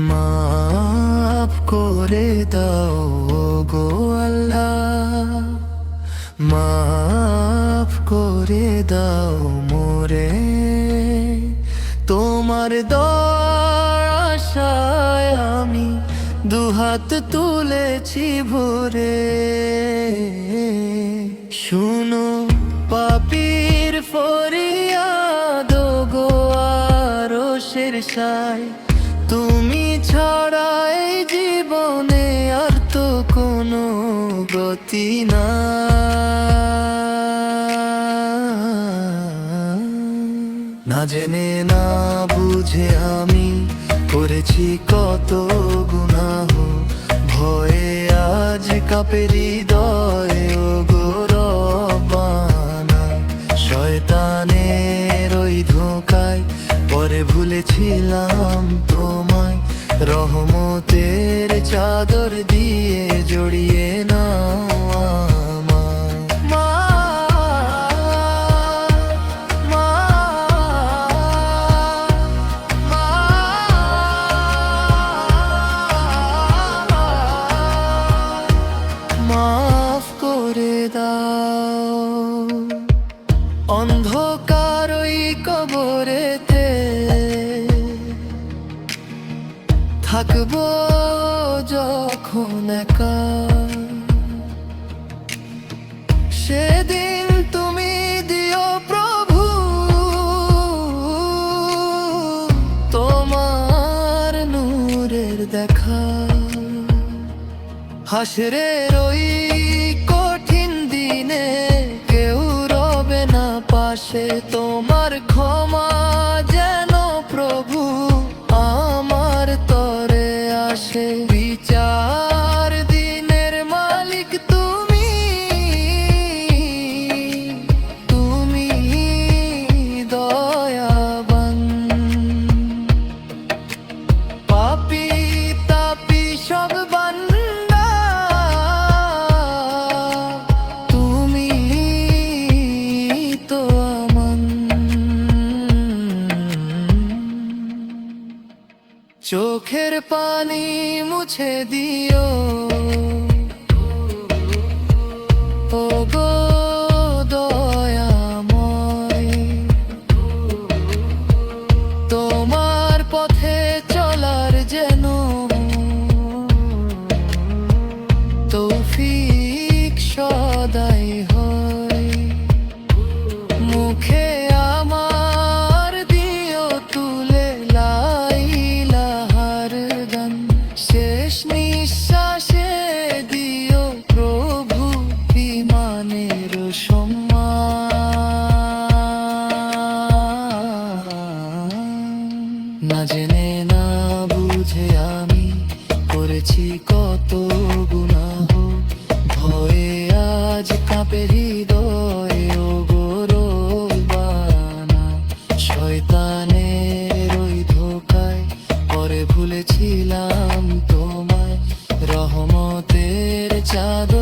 মাফ করে দাও গো আল্লাহ, মাফ করে দাও মোরে। তোমার দয়ার আশায় আমি দুহাত তুলেছি ভরে। শুনো পাপীর ফরিয়াদ গো আরশের সায়, তুমি ছাড়া এই জীবনে আর তো কোনো গতি না। না জেনে না বুঝে আমি করেছি কত গুনাহ, ভয়ে আজ কাঁপে হৃদয় ও গো রব্বানা। শয়তানের ওই ধোঁকায় পরে ভুলেছিলাম তোমায়, রহমতের চাদর দিয়ে জড়িয়ে নাও আমায়। মাফ করে দাও। অন্ধকার ওই কবরেতে থাকবো যখন একা, সেদিন তুমি দিও প্রভু তোমার নূরের দেখা। হাসরের ওই কঠিন দিনে কেউ রবে না পাশে, তোমার ক্ষমা যেন প্রভু আমার তরে আসে। বিচার দিনের মালিক তুমি, তুমি দয়াবান। পাপী তাপী সব বান্দা তুমি তো আমান। চোখের পানি মুছে দিও ও গো দয়াময়, তোমার পথে চলার যেন তৌফিক সদাই হয়। মুখে আমার দিও তুলে লা ইলাহার গান, শেষ নিঃশ্বাসে দিও প্রভু ইমানের সম্মান। না জেনে না বুঝে আমি করেছি কত গুনাহ, ভয়ে আজ কাঁপে হৃদয় ও গো রব্বানা। শয়তানের ওই ধোঁকায় পরে ভুলেছিলাম তোমায়, রহমতের চাদর